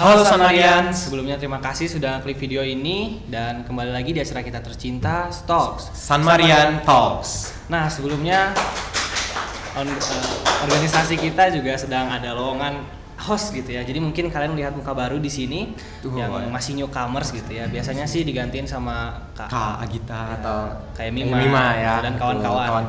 Halo San Marian, sebelumnya terima kasih sudah klik video ini dan kembali lagi di acara kita tercinta Talks San Marian Talks. Nah sebelumnya organisasi kita juga sedang ada lowongan host gitu ya. Jadi mungkin kalian lihat muka baru di sini yang masih newcomers gitu ya. Biasanya sih digantiin sama Kak Agita atau kayak Mima ya, dan kawan-kawan.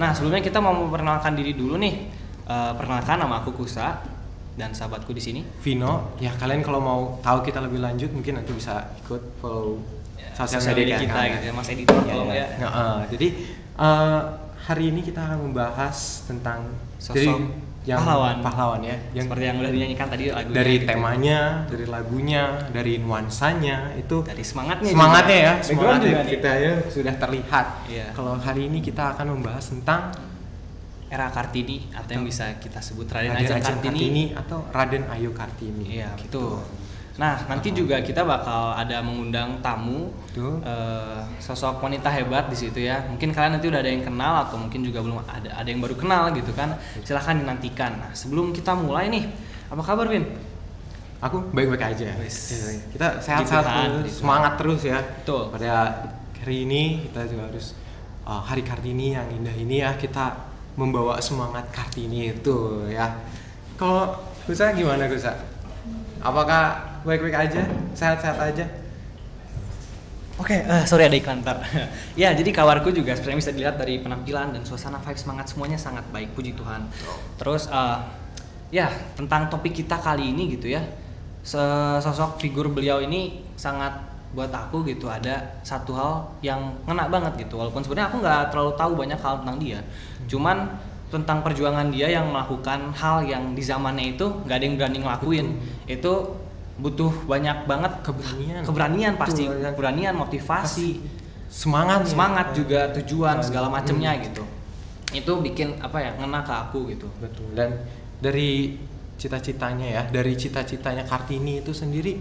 Nah sebelumnya kita mau memperkenalkan diri dulu nih. Perkenalkan, nama aku Kusa dan sahabatku di sini Vino. Ya kalian kalau mau tahu kita lebih lanjut mungkin nanti bisa ikut follow sosial media kita gitu ya, Mas Editor tolong ya. Jadi hari ini kita akan membahas tentang sosok yang pahlawan ya, yang seperti yang udah dinyanyikan tadi lagunya. Dari gitu. Temanya, dari lagunya, dari nuansanya itu. Dari semangatnya ya, semangatnya kita ya sudah terlihat. Iya. Kalau hari ini kita akan membahas tentang era Kartini atau yang bisa kita sebut Raden Ajeng Ajeng Kartini atau Raden Ayu Kartini. Iya gitu. Nah nanti juga kita bakal ada mengundang tamu sosok wanita hebat di situ ya. Mungkin kalian nanti udah ada yang kenal atau mungkin juga belum ada yang baru kenal gitu kan. Silahkan dinantikan. Nah sebelum kita mulai nih, apa kabar Vin? Aku baik-baik aja. Kita sehat-sehat, semangat terus ya. Betul. Pada hari ini kita juga harus hari Kartini yang indah ini ya, kita membawa semangat Kartini itu ya. Kalau Gusa gimana Gusa? Apakah baik-baik aja? Sehat-sehat aja? Oke, sorry ada iklan ntar. Ya, jadi kawarku juga seperti yang bisa dilihat dari penampilan dan suasana vibe semangat semuanya sangat baik, puji Tuhan. Terus ya, tentang topik kita kali ini gitu ya. Sosok figur beliau ini sangat buat aku gitu, ada satu hal yang ngena banget gitu. Walaupun sebenarnya aku nggak terlalu tahu banyak hal tentang dia. Cuman tentang perjuangan dia yang melakukan hal yang di zamannya itu nggak ada yang berani ngelakuin. Itu butuh banyak banget keberanian pasti, keberanian, motivasi, semangat juga, tujuan segala macemnya gitu. Itu bikin apa ya, ngena ke aku gitu. Betul. Dan dari cita-citanya Kartini itu sendiri,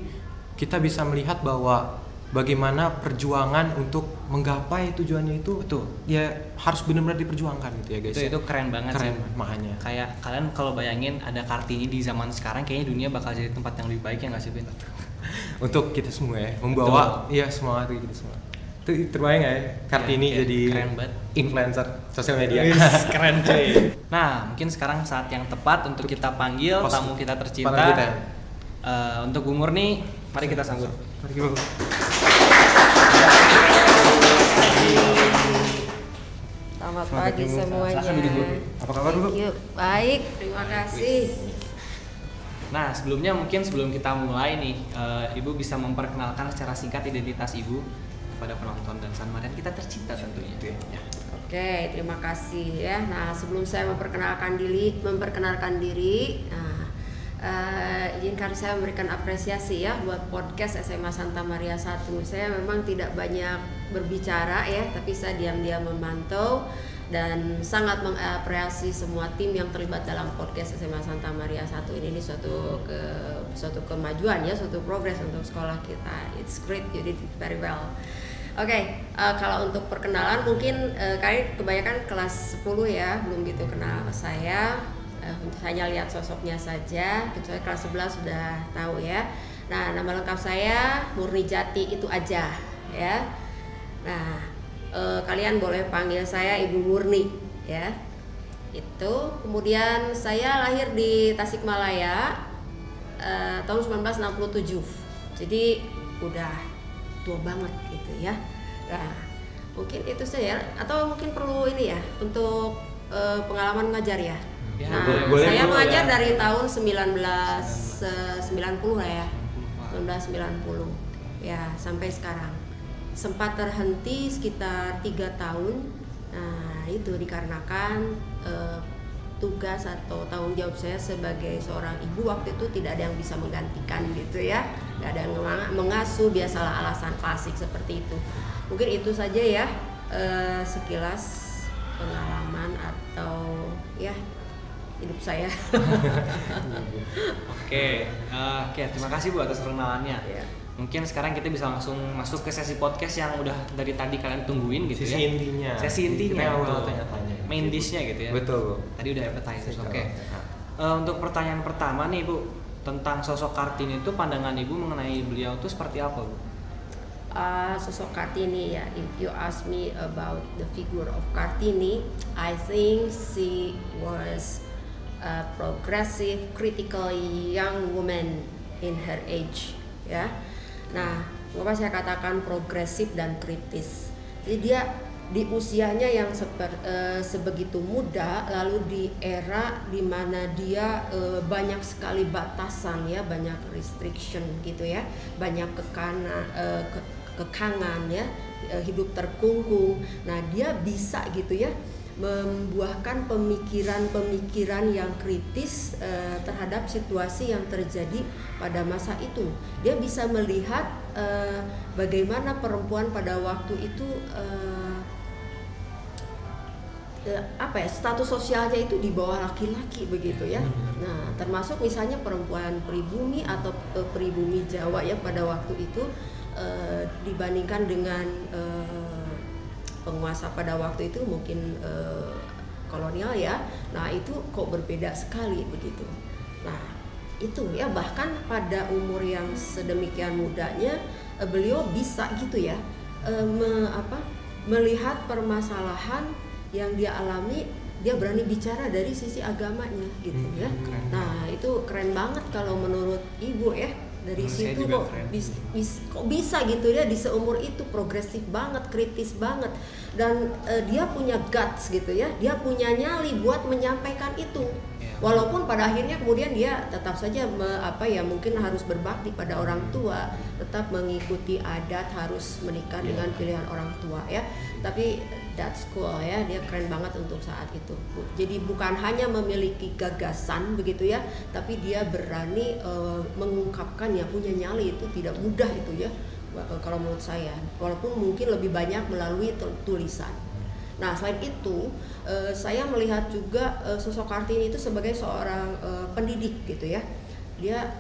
kita bisa melihat bahwa bagaimana perjuangan untuk menggapai tujuannya itu ya harus benar-benar diperjuangkan gitu ya guys. Itu keren banget sih. Makanya. Kayak kalian kalau bayangin ada Kartini di zaman sekarang, kayaknya dunia bakal jadi tempat yang lebih baik ya nggak sih Vin? Untuk kita semua ya, membawa ya semangat kita semua. Itu terbayang ya Kartini jadi keren banget. Influencer sosial media. Keren cuy. Nah mungkin sekarang saat yang tepat untuk kita panggil tamu kita tercinta. Untuk umur nih, mari kita sambut. Selamat pagi semuanya. Apa kabar Bu? Baik, terima kasih. Nah sebelum kita mulai nih, Ibu bisa memperkenalkan secara singkat identitas Ibu kepada penonton dan San Marian kita tercinta tentunya. Ya. Oke, terima kasih ya. Nah sebelum saya memperkenalkan diri, izinkan saya memberikan apresiasi ya buat podcast SMA Santa Maria 1. Saya memang tidak banyak berbicara ya, tapi saya diam-diam memantau dan sangat mengapresiasi semua tim yang terlibat dalam podcast SMA Santa Maria 1 ini suatu kemajuan ya, suatu progres untuk sekolah kita. It's great, you did very well. Oke, kalau untuk perkenalan mungkin kalian kebanyakan kelas 10 ya, belum gitu kenal saya. Hanya lihat sosoknya saja, kecuali kelas 11 sudah tahu ya. Nah, nama lengkap saya Murni Jati itu aja ya. Nah, kalian boleh panggil saya Ibu Murni ya. Itu kemudian saya lahir di Tasikmalaya tahun 1967. Jadi udah tua banget gitu ya. Nah, mungkin itu saja atau mungkin perlu ini ya untuk pengalaman mengajar ya. Nah, saya mengajar dari tahun 1990 lah ya, 1990 ya sampai sekarang. Sempat terhenti sekitar 3 tahun. Nah itu dikarenakan tugas atau tanggung jawab saya sebagai seorang ibu waktu itu tidak ada yang bisa menggantikan gitu ya, nggak ada yang mengasuh, biasalah alasan klasik seperti itu. Mungkin itu saja ya sekilas pengalaman atau ya hidup saya. Oke, terima kasih Bu atas perkenalannya. Ya. Mungkin sekarang kita bisa langsung masuk ke sesi podcast yang udah dari tadi kalian tungguin gitu sesi ya. Intinya. Sesi intinya. Kita mau tanya-tanya. Main dish-nya gitu ya. Betul. Tadi udah appetizer. Oke. Untuk pertanyaan pertama nih Bu, tentang sosok Kartini itu, pandangan Ibu mengenai beliau itu seperti apa, Bu? Sosok Kartini ya, if you ask me about the figure of Kartini, I think she was a progressive, critical young woman in her age, ya. Nah, kenapa saya katakan progresif dan kritis? Jadi dia di usianya yang sebegitu muda, lalu di era di mana dia banyak sekali batasan ya, banyak restriction gitu ya, banyak kekangan ya, hidup terkungkung. Nah, dia bisa gitu ya membuahkan pemikiran-pemikiran yang kritis terhadap situasi yang terjadi pada masa itu. Dia bisa melihat bagaimana perempuan pada waktu itu status sosialnya itu di bawah laki-laki begitu ya. Nah, termasuk misalnya perempuan pribumi atau pribumi Jawa ya pada waktu itu dibandingkan dengan penguasa pada waktu itu mungkin kolonial ya. Nah, itu kok berbeda sekali begitu. Nah, itu ya, bahkan pada umur yang sedemikian mudanya beliau bisa gitu ya melihat permasalahan yang dia alami, dia berani bicara dari sisi agamanya gitu ya. Nah, itu keren banget kalau menurut Ibu ya. Dari situ kok bisa gitu ya, di seumur itu progresif banget, kritis banget, dan dia punya guts gitu ya, dia punya nyali buat menyampaikan itu. Walaupun pada akhirnya kemudian dia tetap saja mungkin harus berbakti pada orang tua, tetap mengikuti adat, harus menikah dengan pilihan orang tua ya. Tapi that's cool ya, dia keren banget untuk saat itu. Jadi bukan hanya memiliki gagasan begitu ya, tapi dia berani mengungkapkan ya, punya nyali, itu tidak mudah itu ya. Kalau menurut saya, walaupun mungkin lebih banyak melalui tulisan. Nah, selain itu saya melihat juga sosok Kartini itu sebagai seorang pendidik gitu ya. Dia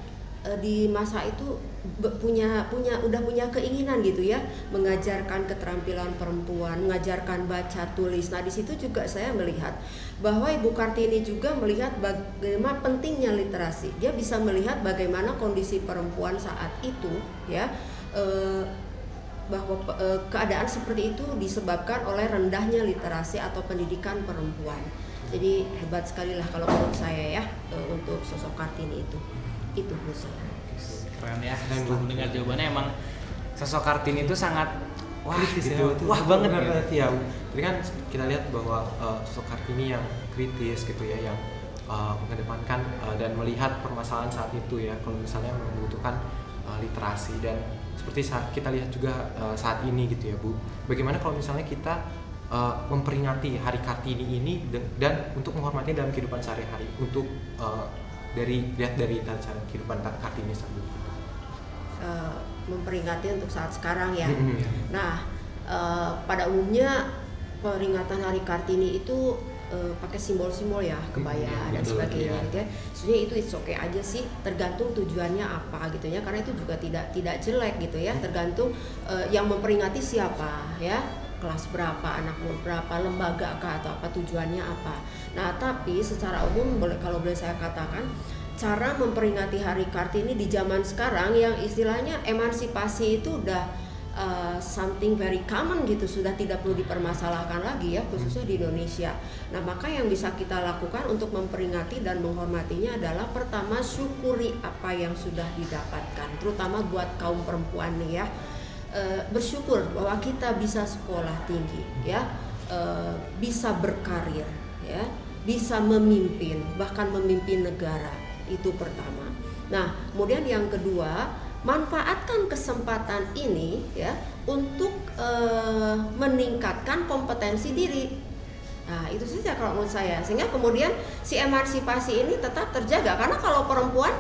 di masa itu udah punya keinginan gitu ya, mengajarkan keterampilan perempuan, mengajarkan baca tulis. Nah, di situ juga saya melihat bahwa Ibu Kartini juga melihat bagaimana pentingnya literasi. Dia bisa melihat bagaimana kondisi perempuan saat itu ya, bahwa keadaan seperti itu disebabkan oleh rendahnya literasi atau pendidikan perempuan. Jadi hebat sekali lah kalau menurut saya ya, untuk sosok Kartini itu menurut saya. Keren ya, setelah mendengar jawabannya emang sosok Kartini itu sangat gitu, wah banget ya. Jadi kan kita lihat bahwa sosok Kartini yang kritis gitu ya, yang mengedepankan dan melihat permasalahan saat itu ya, kalau misalnya membutuhkan literasi. Dan seperti kita lihat juga saat ini gitu ya Bu, bagaimana kalau misalnya kita memperingati Hari Kartini ini dan untuk menghormati dalam kehidupan sehari-hari, untuk dari cara kehidupan Kartini tersebut. Memperingati untuk saat sekarang ya. Nah, pada umumnya peringatan Hari Kartini itu pakai simbol-simbol ya, kebaya dan sebagainya gitu ya. Sebenarnya itu it's okay aja sih, tergantung tujuannya apa gitu ya, karena itu juga tidak jelek gitu ya, tergantung yang memperingati siapa ya, kelas berapa, anak berapa, lembaga kah, atau apa tujuannya apa. Nah, tapi secara umum kalau boleh saya katakan, cara memperingati Hari Kartini di zaman sekarang yang istilahnya emansipasi itu udah something very common gitu, sudah tidak perlu dipermasalahkan lagi ya, khususnya di Indonesia. Nah, maka yang bisa kita lakukan untuk memperingati dan menghormatinya adalah pertama, syukuri apa yang sudah didapatkan, terutama buat kaum perempuan nih ya. Bersyukur bahwa kita bisa sekolah tinggi ya, bisa berkarir ya, bisa memimpin, bahkan memimpin negara, itu pertama. Nah, kemudian yang kedua, manfaatkan kesempatan ini ya untuk meningkatkan kompetensi diri. Nah, itu saja kalau menurut saya, sehingga kemudian si emansipasi ini tetap terjaga. Karena kalau perempuan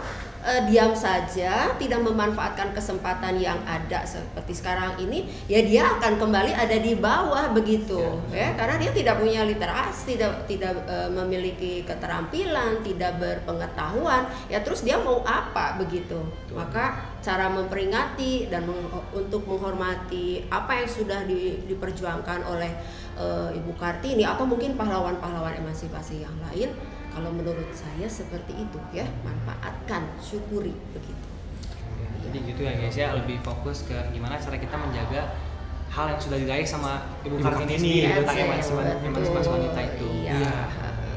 diam saja, tidak memanfaatkan kesempatan yang ada seperti sekarang ini, ya dia akan kembali ada di bawah begitu ya, karena dia tidak punya literasi, tidak memiliki keterampilan, tidak berpengetahuan, ya terus dia mau apa begitu. Maka cara memperingati dan untuk menghormati apa yang sudah diperjuangkan oleh Ibu Kartini atau mungkin pahlawan-pahlawan emansipasi yang lain, Kalau menurut saya seperti itu ya, manfaatkan, syukuri begitu. Jadi gitu ya guys ya, lebih fokus ke gimana cara kita menjaga hal yang sudah diraih sama Ibu Kartini ini tentang emansipasi wanita itu. Iya.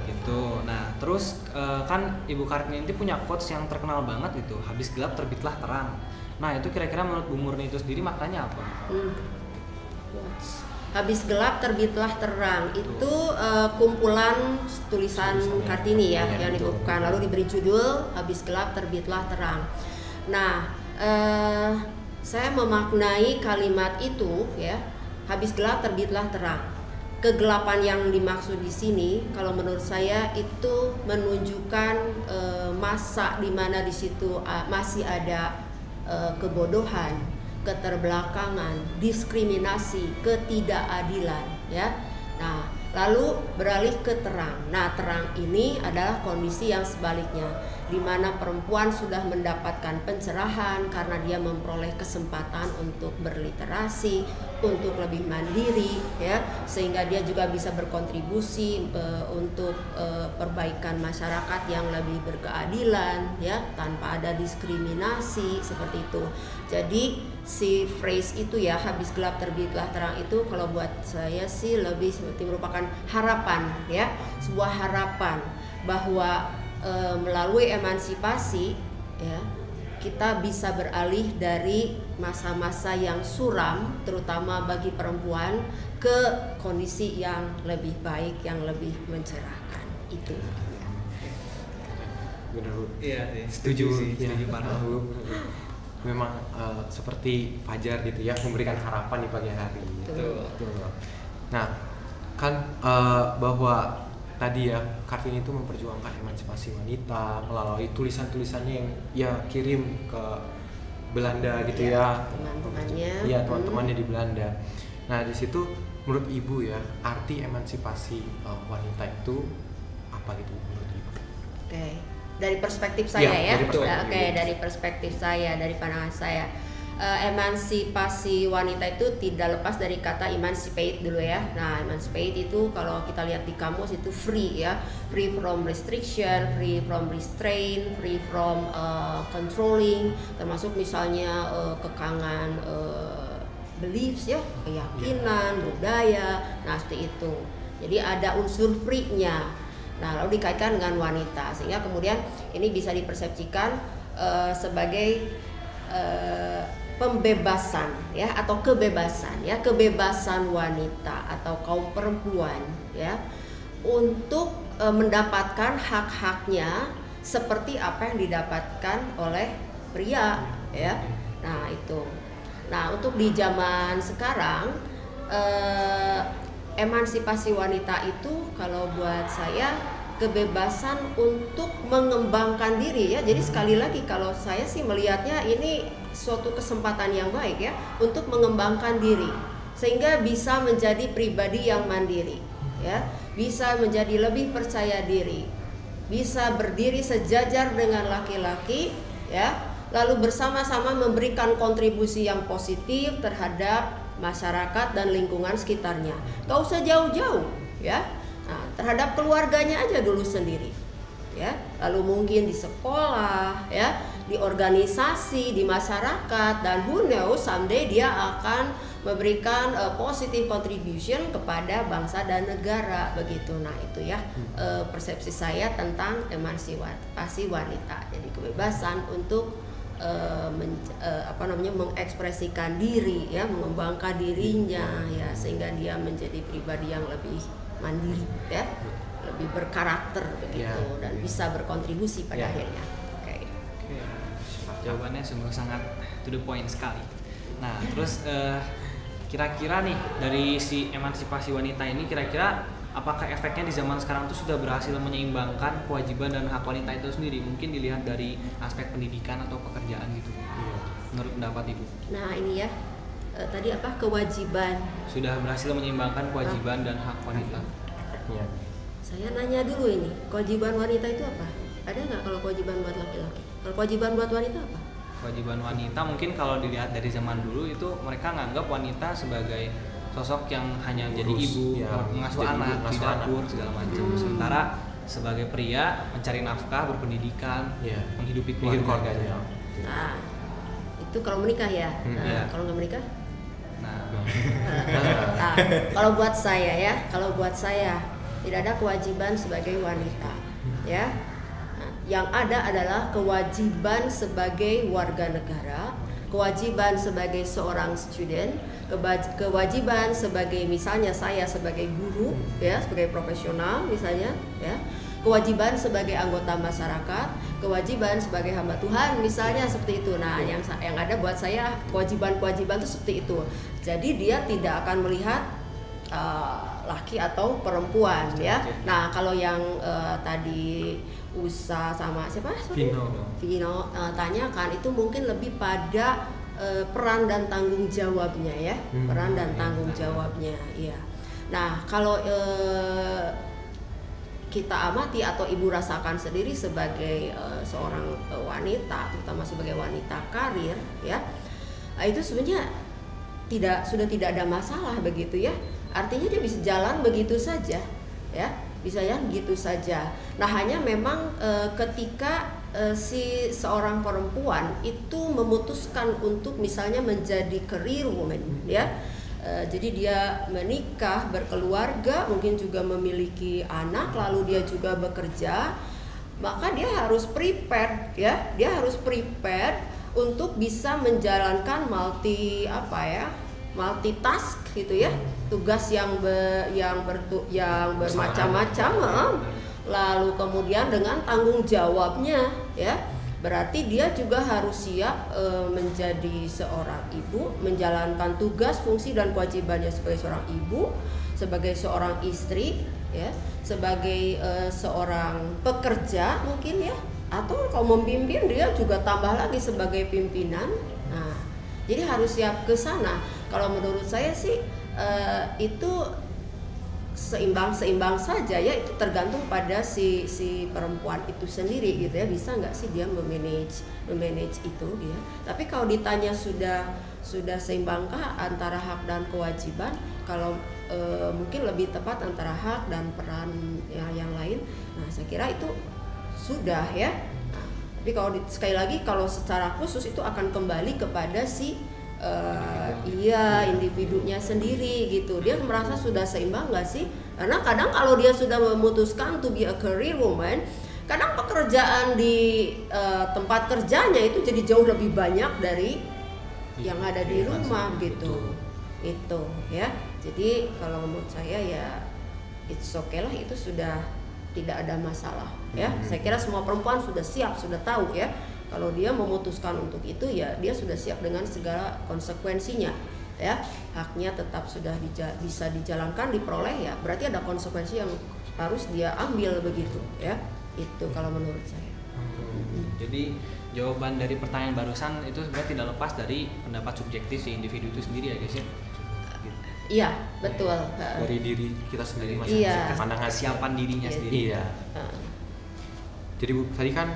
Gitu. Nah, terus kan Ibu Kartini ini punya quotes yang terkenal banget gitu, habis gelap terbitlah terang. Nah, itu kira-kira menurut Bu Murni itu sendiri maknanya apa? Habis gelap terbitlah terang itu kumpulan tulisan Kartini ya yang dibukukan, lalu diberi judul habis gelap terbitlah terang. Nah, saya memaknai kalimat itu ya, habis gelap terbitlah terang. Kegelapan yang dimaksud di sini kalau menurut saya itu menunjukkan masa di mana di situ masih ada kebodohan, keterbelakangan, diskriminasi, ketidakadilan ya. Nah, lalu beralih ke terang. Nah, terang ini adalah kondisi yang sebaliknya, di mana perempuan sudah mendapatkan pencerahan karena dia memperoleh kesempatan untuk berliterasi, untuk lebih mandiri ya, sehingga dia juga bisa berkontribusi untuk perbaikan masyarakat yang lebih berkeadilan ya, tanpa ada diskriminasi seperti itu. Jadi si phrase itu ya, habis gelap terbitlah terang itu kalau buat saya sih lebih seperti merupakan harapan ya, sebuah harapan bahwa melalui emansipasi ya, kita bisa beralih dari masa-masa yang suram terutama bagi perempuan ke kondisi yang lebih baik, yang lebih mencerahkan itu ya. Benar. Iya, setuju banget. Memang seperti fajar gitu ya, memberikan harapan di pagi hari. Betul. Nah, kan bahwa tadi ya Kartini itu memperjuangkan emansipasi wanita melalui tulisan-tulisannya yang ya kirim ke Belanda gitu ya, teman-temannya. Iya, teman-temannya di Belanda. Nah, di situ menurut Ibu ya, arti emansipasi wanita itu apa gitu menurut Ibu? Oke. Dari perspektif saya ya. Dari perspektif saya, dari pandangan saya. Emansipasi wanita itu tidak lepas dari kata emancipate dulu ya. Nah, emancipate itu kalau kita lihat di kamus itu free ya, free from restriction, free from restraint, free from controlling, termasuk misalnya kekangan beliefs ya, keyakinan, budaya, nah seperti itu. Jadi ada unsur free-nya. Nah, lalu dikaitkan dengan wanita sehingga kemudian ini bisa dipersepsikan sebagai pembebasan ya, atau kebebasan ya, kebebasan wanita atau kaum perempuan ya untuk mendapatkan hak-haknya seperti apa yang didapatkan oleh pria ya. Nah, itu. Nah, untuk di zaman sekarang emansipasi wanita itu kalau buat saya kebebasan untuk mengembangkan diri ya. Jadi sekali lagi kalau saya sih melihatnya ini suatu kesempatan yang baik ya untuk mengembangkan diri sehingga bisa menjadi pribadi yang mandiri ya, bisa menjadi lebih percaya diri, bisa berdiri sejajar dengan laki-laki ya, lalu bersama-sama memberikan kontribusi yang positif terhadap masyarakat dan lingkungan sekitarnya. Gak usah jauh-jauh ya. Nah, terhadap keluarganya aja dulu sendiri ya, lalu mungkin di sekolah ya, di organisasi, di masyarakat, dan who knows someday dia akan memberikan positive contribution kepada bangsa dan negara begitu. Nah, itu ya persepsi saya tentang emansipasi wanita. Jadi kebebasan untuk mengekspresikan diri ya, mengembangkan dirinya ya, sehingga dia menjadi pribadi yang lebih mandiri ya, lebih berkarakter begitu dan bisa berkontribusi pada akhirnya. Oke. Jawabannya sungguh sangat to the point sekali. Nah, terus kira-kira nih dari si emansipasi wanita ini, kira-kira apakah efeknya di zaman sekarang itu sudah berhasil menyeimbangkan kewajiban dan hak wanita itu sendiri? Mungkin dilihat dari aspek pendidikan atau pekerjaan gitu. Menurut pendapat Ibu? Nah, ini ya. Tadi apa, kewajiban sudah berhasil menyeimbangkan kewajiban dan hak wanita. Ya. Saya nanya dulu ini, kewajiban wanita itu apa? Ada nggak kalau kewajiban buat laki-laki? Kalau kewajiban buat wanita apa? Kewajiban wanita mungkin kalau dilihat dari zaman dulu itu mereka nganggap wanita sebagai sosok yang hanya jadi ibu, mengasuh anak, di dapur segala macam. Sementara sebagai pria mencari nafkah, berpendidikan, menghidupi keluarganya. Nah, itu kalau menikah ya. Kalau nggak menikah? Nah, kalau buat saya tidak ada kewajiban sebagai wanita, ya. Nah, yang ada adalah kewajiban sebagai warga negara, kewajiban sebagai seorang student, kewajiban sebagai misalnya saya sebagai guru, ya, sebagai profesional misalnya, ya. Kewajiban sebagai anggota masyarakat, kewajiban sebagai hamba Tuhan misalnya seperti itu. Nah, yang ada buat saya kewajiban-kewajiban itu seperti itu. Jadi dia tidak akan melihat laki atau perempuan, ya. Nah, kalau yang tadi Usa sama siapa? Vino tanyakan itu mungkin lebih pada peran dan tanggung jawabnya, ya. Peran dan tanggung jawabnya, iya. Nah, kalau kita amati atau ibu rasakan sendiri sebagai seorang wanita, terutama sebagai wanita karir, ya, itu sebenarnya sudah tidak ada masalah begitu, ya. Artinya dia bisa jalan begitu saja, ya, bisa ya begitu saja. Nah, hanya memang ketika si seorang perempuan itu memutuskan untuk misalnya menjadi career woman, ya. Jadi dia menikah, berkeluarga, mungkin juga memiliki anak, lalu dia juga bekerja, maka dia harus prepared, ya. Dia harus prepared untuk bisa menjalankan multitask gitu, ya. Tugas yang bermacam-macam, lalu kemudian dengan tanggung jawabnya, ya. Berarti dia juga harus siap menjadi seorang ibu, menjalankan tugas, fungsi dan kewajibannya sebagai seorang ibu, sebagai seorang istri, ya, sebagai seorang pekerja mungkin, ya, atau kalau membimbing dia juga tambah lagi sebagai pimpinan. Nah, jadi harus siap ke sana. Kalau menurut saya sih itu seimbang saja, ya. Itu tergantung pada si perempuan itu sendiri gitu, ya. Bisa nggak sih dia memanage itu, ya. Tapi kalau ditanya sudah seimbangkah antara hak dan kewajiban, kalau mungkin lebih tepat antara hak dan peran yang lain. Nah, saya kira itu sudah, ya. Nah, tapi kalau sekali lagi kalau secara khusus itu akan kembali kepada si individunya sendiri gitu. Dia merasa sudah seimbang nggak sih? Karena kadang kalau dia sudah memutuskan to be a career woman, kadang pekerjaan di tempat kerjanya itu jadi jauh lebih banyak dari yang ada di rumah gitu. Itu, ya. Jadi kalau menurut saya ya it's okay lah, itu sudah tidak ada masalah, ya. Saya kira semua perempuan sudah siap, sudah tahu, ya. Kalau dia memutuskan untuk itu, ya dia sudah siap dengan segala konsekuensinya, ya. Haknya tetap sudah bisa dijalankan, diperoleh, ya. Berarti ada konsekuensi yang harus dia ambil begitu, ya. Itu kalau menurut saya. Jadi jawaban dari pertanyaan barusan itu sebenarnya tidak lepas dari pendapat subjektif si individu itu sendiri, ya guys, ya. Iya, betul. Dari diri kita sendiri, iya. Pandangan siapan dirinya sendiri. Iya. Jadi Bu, tadi kan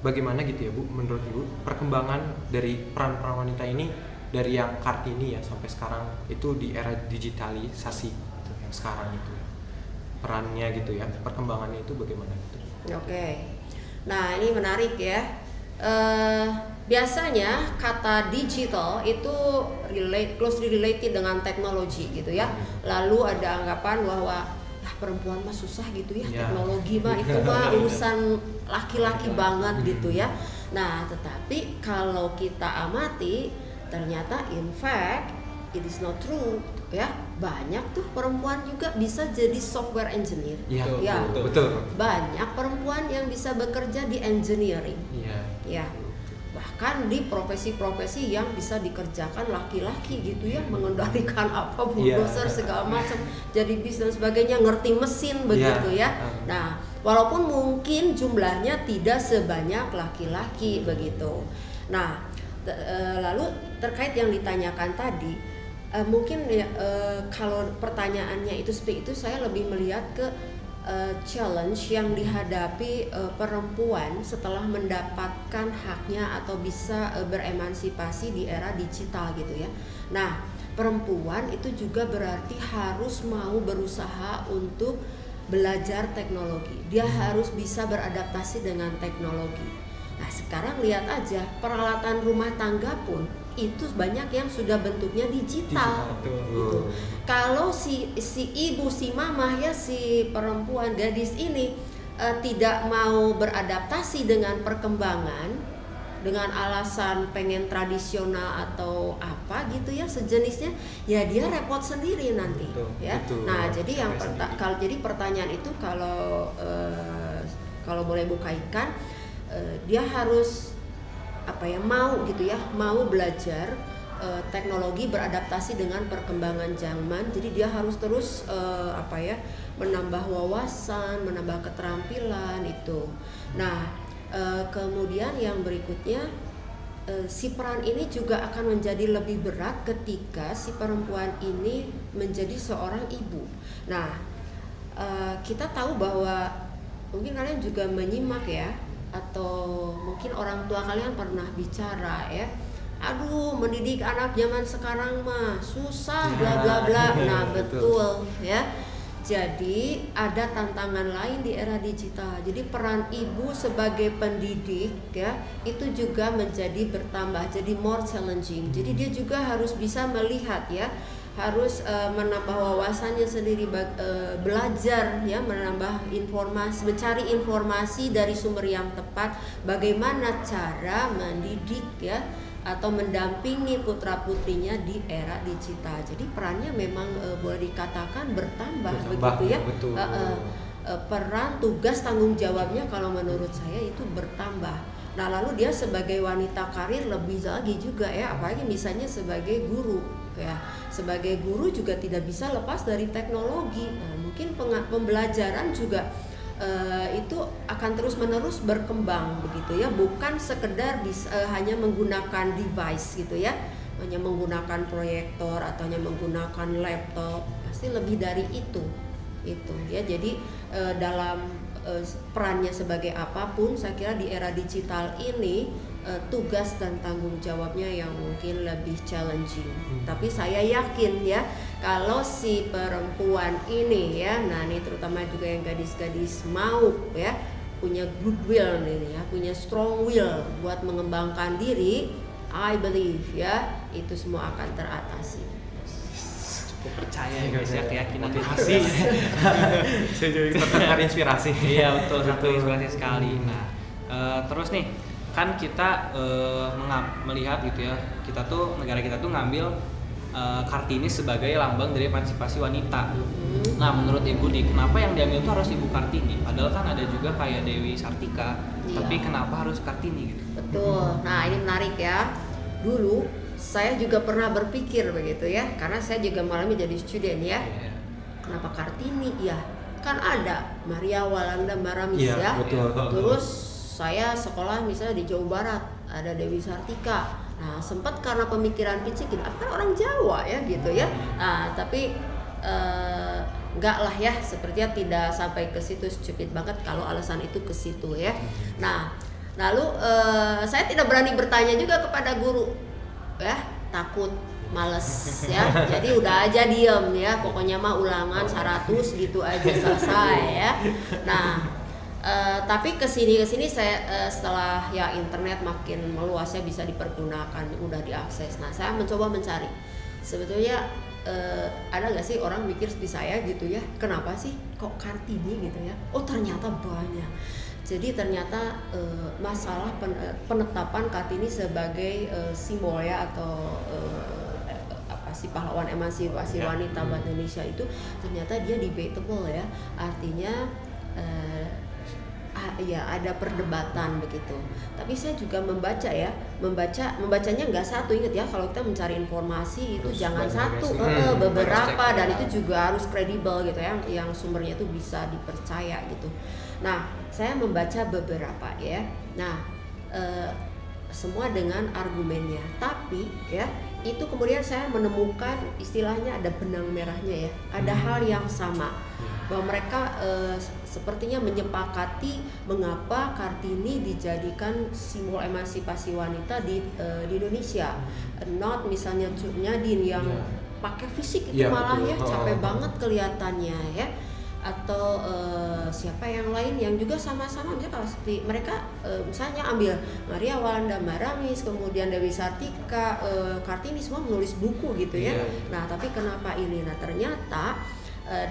bagaimana gitu ya Bu, menurut Ibu perkembangan dari peran wanita ini dari yang Kartini ya sampai sekarang itu di era digitalisasi gitu, yang sekarang itu perannya gitu ya, perkembangannya itu bagaimana gitu? Oke. Nah, ini menarik, ya. Biasanya kata digital itu closely related dengan teknologi gitu, ya. Lalu ada anggapan bahwa perempuan mah susah gitu, ya. Teknologi mah itu mah urusan laki-laki banget gitu, ya. Nah, tetapi kalau kita amati ternyata in fact it is not true, ya. Banyak tuh perempuan juga bisa jadi software engineer. Ya, betul. Banyak perempuan yang bisa bekerja di engineering. Ya. Bahkan di profesi-profesi yang bisa dikerjakan laki-laki gitu, ya, mengendalikan apa bulldozer segala macam, jadi bis dan sebagainya, ngerti mesin begitu, ya. Nah, walaupun mungkin jumlahnya tidak sebanyak laki-laki begitu. Nah, lalu terkait yang ditanyakan tadi, mungkin kalau pertanyaannya itu seperti itu, saya lebih melihat ke challenge yang dihadapi perempuan setelah mendapatkan haknya atau bisa beremansipasi di era digital gitu, ya. Nah, perempuan itu juga berarti harus mau berusaha untuk belajar teknologi, dia harus bisa beradaptasi dengan teknologi. Nah sekarang lihat aja peralatan rumah tangga pun itu banyak yang sudah bentuknya digital. Gitu. Kalau si ibu, si mama ya, si perempuan gadis ini tidak mau beradaptasi dengan perkembangan, dengan alasan pengen tradisional atau apa gitu ya sejenisnya, ya dia repot sendiri nanti. Ya. Nah jadi yang jadi pertanyaan itu kalau boleh bukakan, dia harus mau gitu ya, mau belajar teknologi, beradaptasi dengan perkembangan zaman. Jadi dia harus terus menambah wawasan, menambah keterampilan itu. Nah kemudian yang berikutnya, si peran ini juga akan menjadi lebih berat ketika si perempuan ini menjadi seorang ibu. Nah kita tahu bahwa mungkin kalian juga menyimak ya, atau mungkin orang tua kalian pernah bicara ya, aduh mendidik anak zaman sekarang mah susah bla bla bla. Nah betul ya. Jadi ada tantangan lain di era digital. Jadi peran ibu sebagai pendidik ya itu juga menjadi bertambah, jadi more challenging. Jadi dia juga harus bisa melihat ya, harus menambah wawasannya sendiri, belajar ya, menambah informasi, mencari informasi dari sumber yang tepat, bagaimana cara mendidik ya atau mendampingi putra-putrinya di era digital. Jadi perannya memang boleh dikatakan bertambah begitu ya. Peran, tugas, tanggung jawabnya kalau menurut saya itu bertambah. Nah lalu dia sebagai wanita karir lebih lagi juga ya, apalagi misalnya sebagai guru ya. Sebagai guru juga tidak bisa lepas dari teknologi. Nah, mungkin pembelajaran juga itu akan terus-menerus berkembang begitu ya, bukan sekedar hanya menggunakan device gitu ya, hanya menggunakan proyektor atau hanya menggunakan laptop, pasti lebih dari itu ya. Jadi dalam perannya sebagai apapun, saya kira di era digital ini tugas dan tanggung jawabnya yang mungkin lebih challenging. Tapi saya yakin ya, kalau si perempuan ini ya, nah ini terutama juga yang gadis-gadis mau ya punya goodwill nih ya, punya strong will buat mengembangkan diri, I believe ya itu semua akan teratasi. Cukup percaya ya guys ya, keyakinan hati. Saya juga terinspirasi. Iya betul, satu inspirasi sekali. Nah terus nih kan kita melihat gitu ya, kita tuh, negara kita tuh ngambil Kartini sebagai lambang dari emansipasi wanita. Nah menurut Ibu kenapa yang diambil itu harus Ibu Kartini? Padahal kan ada juga kayak Dewi Sartika, tapi kenapa harus Kartini gitu? Betul. Nah ini menarik ya. Dulu saya juga pernah berpikir begitu ya, karena saya juga mengalami jadi student ya. Kenapa Kartini? Ya kan ada Maria Walanda Maramis ya. Betul. Terus saya sekolah misalnya di Jawa Barat, ada Dewi Sartika. Nah sempat karena pemikiran picikin, kan orang Jawa ya gitu ya. Nah tapi enggak lah ya, sepertinya tidak sampai ke situ, stupid banget kalau alasan itu ke situ ya. Nah lalu saya tidak berani bertanya juga kepada guru ya, takut, males ya. Jadi udah aja diem ya, pokoknya mah ulangan 100 gitu aja selesai ya. Nah tapi kesini saya setelah ya internet makin meluas ya, bisa dipergunakan, mudah diakses. Nah saya mencoba mencari sebetulnya ada nggak sih orang mikir seperti saya gitu ya, kenapa sih kok Kartini gitu ya. Oh ternyata banyak. Jadi ternyata masalah penetapan Kartini sebagai simbol ya, atau si pahlawan emansipasi wanita buat Indonesia itu ternyata dia debatable ya, artinya ya ada perdebatan begitu. Tapi saya juga membacanya nggak satu. Ingat ya, kalau kita mencari informasi itu terus jangan satu, beberapa, dan itu juga harus kredibel gitu ya, yang sumbernya itu bisa dipercaya gitu. Nah saya membaca beberapa ya. Nah semua dengan argumennya, tapi ya itu kemudian saya menemukan istilahnya ada benang merahnya ya, ada hal yang sama, bahwa mereka sepertinya menyepakati mengapa Kartini dijadikan simbol emansipasi wanita di Indonesia, not misalnya Cut Nyadin yang pakai fisik itu malah betul. Ya capek banget kelihatannya ya. atau siapa yang lain yang juga sama-sama, misalnya kalau seperti mereka misalnya ambil Maria Walanda Maramis, kemudian Dewi Sartika, Kartini, semua menulis buku gitu ya. Nah tapi kenapa ini? Nah ternyata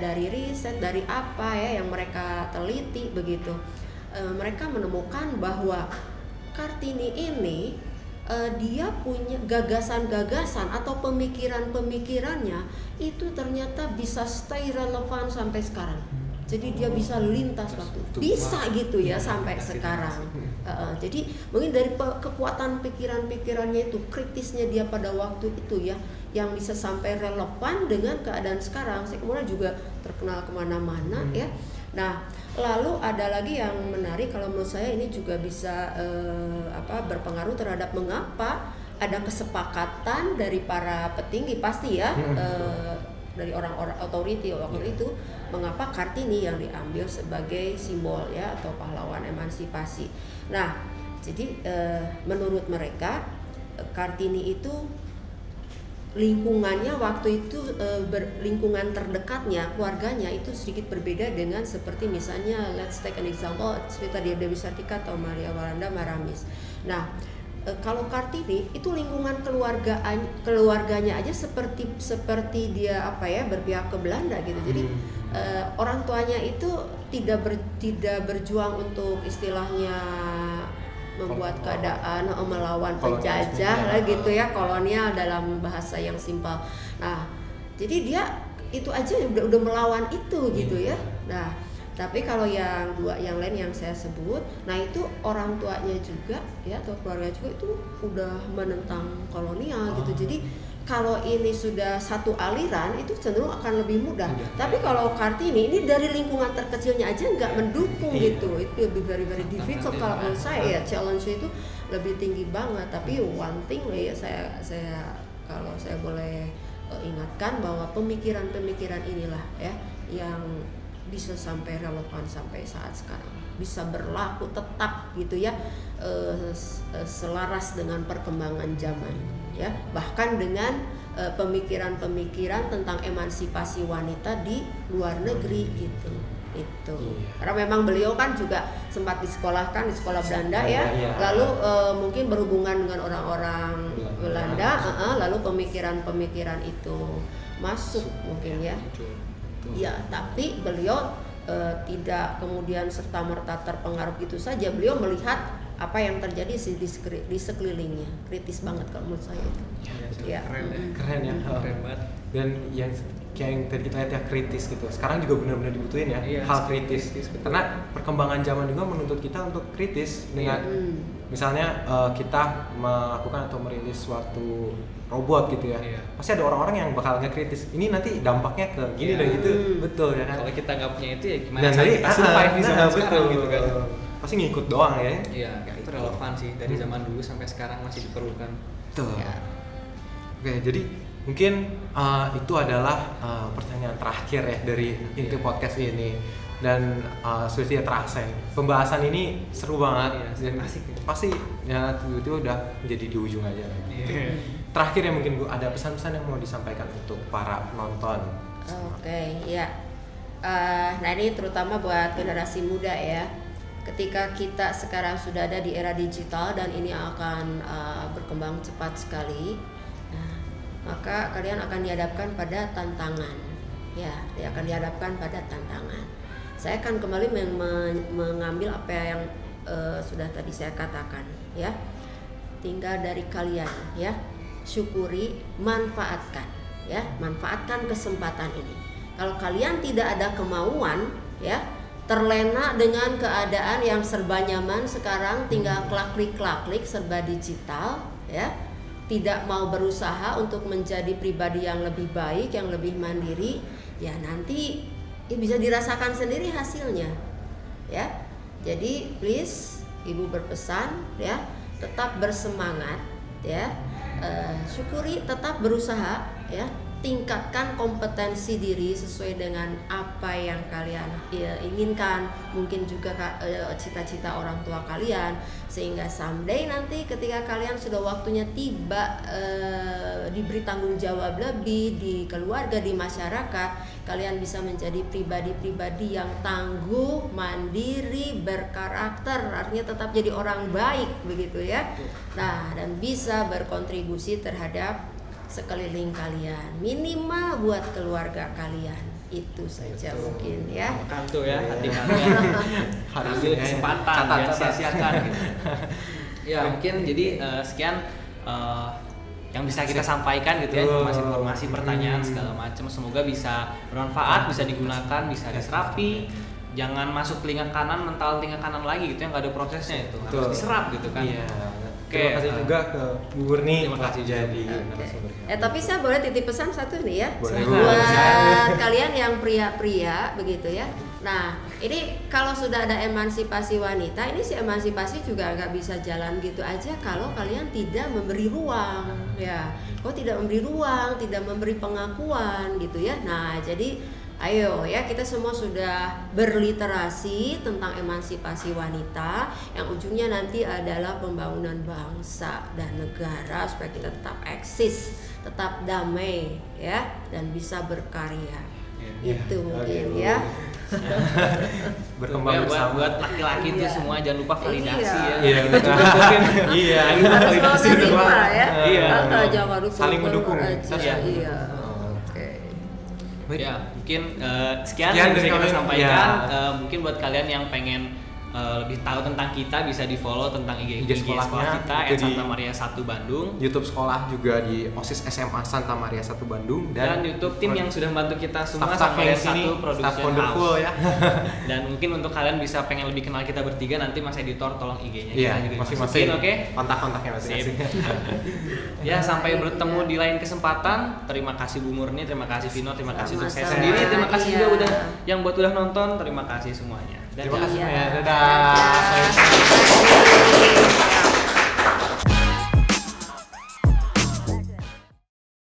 dari riset, dari apa ya yang mereka teliti begitu, mereka menemukan bahwa Kartini ini dia punya gagasan-gagasan atau pemikiran-pemikirannya itu ternyata bisa stay relevan sampai sekarang. Jadi dia bisa lintas waktu, bisa gitu ya sampai sekarang. Jadi mungkin dari kekuatan pikiran-pikirannya itu, kritisnya dia pada waktu itu ya, yang bisa sampai relevan dengan keadaan sekarang. Saya kemudian juga terkenal kemana-mana ya. Nah, lalu ada lagi yang menarik kalau menurut saya ini juga bisa berpengaruh terhadap mengapa ada kesepakatan dari para petinggi pasti ya, dari orang-orang authority waktu itu, mengapa Kartini yang diambil sebagai simbol ya atau pahlawan emansipasi. Nah, jadi menurut mereka Kartini itu lingkungannya waktu itu, lingkungan terdekatnya, keluarganya itu sedikit berbeda dengan seperti misalnya let's take an example seperti tadi Dewi Sartika atau Maria Walanda Maramis. Nah kalau Kartini itu lingkungan keluarganya aja seperti dia berpihak ke Belanda gitu. Jadi orang tuanya itu tidak berjuang untuk istilahnya membuat keadaan melawan penjajah lah gitu ya, kolonial dalam bahasa yang simpel. Nah, jadi dia itu aja udah melawan itu gitu ya. Nah, tapi kalau yang lain yang saya sebut, nah itu orang tuanya juga ya atau keluarga juga itu udah menentang kolonial gitu. Jadi kalau ini sudah satu aliran itu cenderung akan lebih mudah. Tapi kalau Kartini ini dari lingkungan terkecilnya aja nggak mendukung gitu, itu lebih very difficult kalau menurut saya ya, challenge itu lebih tinggi banget. Tapi one thing ya saya kalau saya boleh ingatkan bahwa pemikiran-pemikiran inilah ya yang bisa sampai relevan sampai saat sekarang, bisa berlaku tetap gitu ya, selaras dengan perkembangan zaman ya, bahkan dengan pemikiran-pemikiran tentang emansipasi wanita di luar negeri gitu. Itu karena memang beliau kan juga sempat disekolahkan di sekolah Belanda ya, lalu mungkin berhubungan dengan orang-orang Belanda, lalu pemikiran-pemikiran itu masuk mungkin ya. Ya, tapi beliau tidak kemudian serta-merta terpengaruh gitu saja. Beliau melihat apa yang terjadi di sekelilingnya, kritis banget kalau menurut saya itu. Ya, keren ya, keren banget. Dan yang tadi kita lihat ya, kritis gitu. Sekarang juga benar-benar dibutuhin ya, hal kritis. Karena perkembangan zaman juga menuntut kita untuk kritis dengan misalnya kita melakukan atau merilis suatu robot gitu ya, pasti ada orang-orang yang bakal ngekritis. Ini nanti dampaknya ke gini dan gitu, betul ya kan? Kalau kita nggak punya itu ya gimana kita survive di zaman sekarang gitu kan? Pasti ngikut doang ya. Iya, itu relevan sih dari zaman dulu sampai sekarang masih diperlukan. Betul. Ya. Oke, jadi mungkin itu adalah pertanyaan terakhir ya dari inti podcast ini. Dan sudah terasa ya, pembahasan ini seru banget dan asik. Pasti ya tiba-tiba udah menjadi di ujung aja. Terakhir ya mungkin Bu, ada pesan-pesan yang mau disampaikan untuk para penonton. Oke, ya. Nah ini terutama buat generasi muda ya. Ketika kita sekarang sudah ada di era digital dan ini akan berkembang cepat sekali, maka kalian akan dihadapkan pada tantangan. Ya, akan dihadapkan pada tantangan. Saya akan kembali mengambil apa yang sudah tadi saya katakan ya. Tinggal dari kalian ya. Syukuri, manfaatkan ya, manfaatkan kesempatan ini. Kalau kalian tidak ada kemauan ya, terlena dengan keadaan yang serba nyaman sekarang, tinggal klik serba digital ya, tidak mau berusaha untuk menjadi pribadi yang lebih baik, yang lebih mandiri, ya nanti bisa dirasakan sendiri hasilnya ya. Jadi please Ibu berpesan ya, tetap bersemangat ya, syukuri, tetap berusaha ya, tingkatkan kompetensi diri sesuai dengan apa yang kalian inginkan, mungkin juga cita-cita orang tua kalian, sehingga someday nanti ketika kalian sudah waktunya tiba diberi tanggung jawab lebih di keluarga, di masyarakat, kalian bisa menjadi pribadi-pribadi yang tangguh, mandiri, berkarakter, artinya tetap jadi orang baik begitu ya. Nah, dan bisa berkontribusi terhadap sekeliling kalian, minimal buat keluarga kalian. Itu saja mungkin ya. Makan tuh ya hati kalian. Harus kesempatan, jangan sia-siakan gitu. Ya mungkin jadi sekian yang bisa kita sampaikan gitu ya, informasi-informasi, pertanyaan segala macam. Semoga bisa bermanfaat, bisa digunakan, bisa diserapi. Jangan masuk telinga kanan, mental telinga kanan lagi gitu, yang nggak ada prosesnya itu. Harus diserap gitu kan. Iya. Terima kasih juga ke Bu Murni. Terima kasih jadi narasumber. Tapi saya boleh titip pesan satu nih ya. Boleh. Buat kalian yang pria-pria begitu ya. Nah, ini kalau sudah ada emansipasi wanita, ini si emansipasi juga nggak bisa jalan gitu aja kalau kalian tidak memberi ruang ya. Kalau tidak memberi ruang, tidak memberi pengakuan gitu ya. Nah, jadi ayo ya, kita semua sudah berliterasi tentang emansipasi wanita yang ujungnya nanti adalah pembangunan bangsa dan negara supaya kita tetap eksis, tetap damai ya, dan bisa berkarya. Itu mungkin ya. Berkembang bersama. Buat laki-laki itu semua jangan lupa validasi ya. Iya. Iya. Harus menerima ya. Iya. Jangan lupa saling mendukung. Iya. Ya, mungkin sekian yang bisa kita sampaikan. Mungkin buat kalian yang pengen lebih tahu tentang kita, bisa di follow tentang IG sekolah kita Santa Maria 1 Bandung. YouTube sekolah juga di OSIS SMA Santa Maria 1 Bandung, dan YouTube tim yang sudah membantu kita semua Santa Maria 1 Production House ya. Dan mungkin untuk kalian bisa pengen lebih kenal kita bertiga, nanti Mas Editor tolong IG-nya kita juga masing-masing. Oke? Kontak-kontaknya masing-masing. Ya, sampai bertemu di lain kesempatan. Terima kasih Bu Murni, terima kasih Vino, terima kasih untuk saya sendiri, terima kasih juga udah nonton, terima kasih semuanya. Terima kasih ya. Dadah.